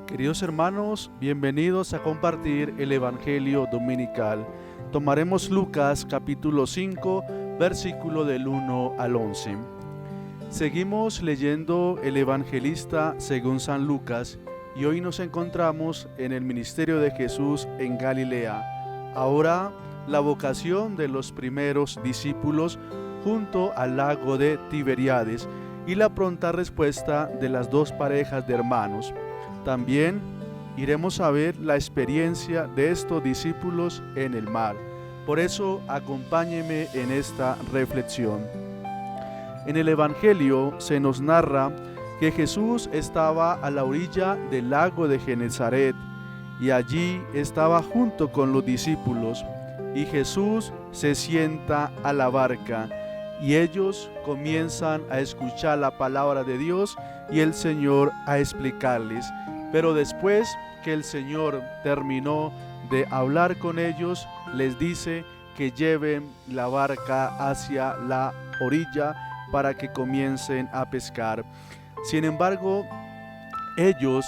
Queridos hermanos, bienvenidos a compartir el Evangelio Dominical. Tomaremos Lucas capítulo 5, versículo del 1 al 11. Seguimos leyendo el Evangelista según San Lucas y hoy nos encontramos en el ministerio de Jesús en Galilea. Ahora, la vocación de los primeros discípulos junto al lago de Tiberíades y la pronta respuesta de las dos parejas de hermanos. También iremos a ver la experiencia de estos discípulos en el mar. Por eso, acompáñeme en esta reflexión. En el Evangelio se nos narra que Jesús estaba a la orilla del lago de Genesaret y allí estaba junto con los discípulos. Y Jesús se sienta a la barca y ellos comienzan a escuchar la palabra de Dios y el Señor a explicarles. Pero después que el Señor terminó de hablar con ellos, les dice que lleven la barca hacia la orilla para que comiencen a pescar. Sin embargo, ellos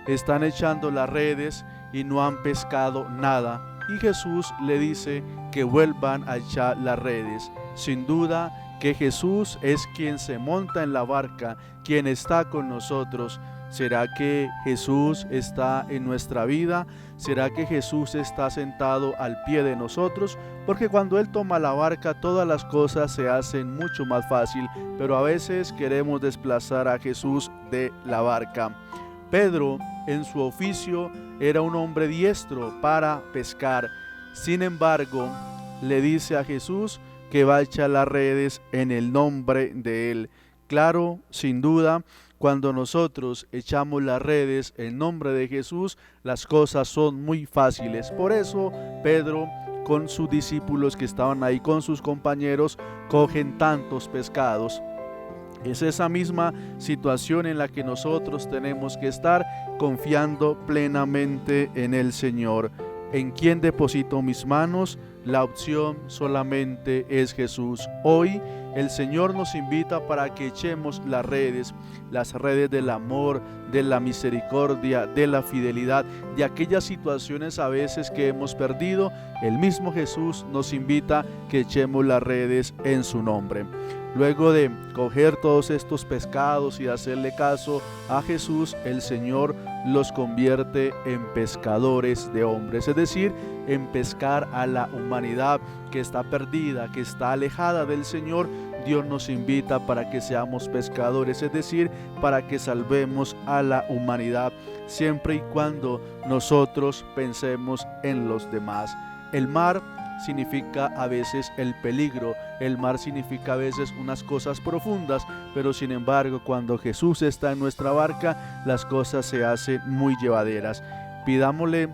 están echando las redes y no han pescado nada. Y Jesús le dice que vuelvan a echar las redes. Sin duda que Jesús es quien se monta en la barca, quien está con nosotros. ¿Será que Jesús está en nuestra vida? ¿Será que Jesús está sentado al pie de nosotros? Porque cuando Él toma la barca, todas las cosas se hacen mucho más fácil, pero a veces queremos desplazar a Jesús de la barca. Pedro, en su oficio, era un hombre diestro para pescar. Sin embargo, le dice a Jesús que va a echar las redes en el nombre de Él. Claro, sin duda, cuando nosotros echamos las redes en nombre de Jesús, las cosas son muy fáciles. Por eso Pedro, con sus discípulos que estaban ahí, con sus compañeros, cogen tantos pescados. Es esa misma situación en la que nosotros tenemos que estar, confiando plenamente en el Señor. ¿En quién deposito mis manos? La opción solamente es Jesús. Hoy el Señor nos invita para que echemos las redes del amor, de la misericordia, de la fidelidad, de aquellas situaciones a veces que hemos perdido. El mismo Jesús nos invita que echemos las redes en su nombre. Luego de coger todos estos pescados y hacerle caso a Jesús, el Señor los convierte en pescadores de hombres, es decir, en pescar a la humanidad que está perdida, que está alejada del Señor. Dios nos invita para que seamos pescadores, es decir, para que salvemos a la humanidad, siempre y cuando nosotros pensemos en los demás. El mar significa a veces el peligro, el mar significa a veces unas cosas profundas, pero sin embargo cuando Jesús está en nuestra barca, las cosas se hacen muy llevaderas. Pidámosle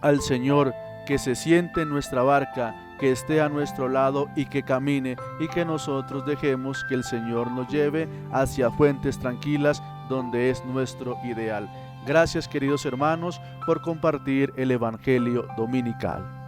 al Señor que se siente en nuestra barca, que esté a nuestro lado y que camine, y que nosotros dejemos que el Señor nos lleve hacia fuentes tranquilas donde es nuestro ideal. Gracias, queridos hermanos, por compartir el Evangelio Dominical.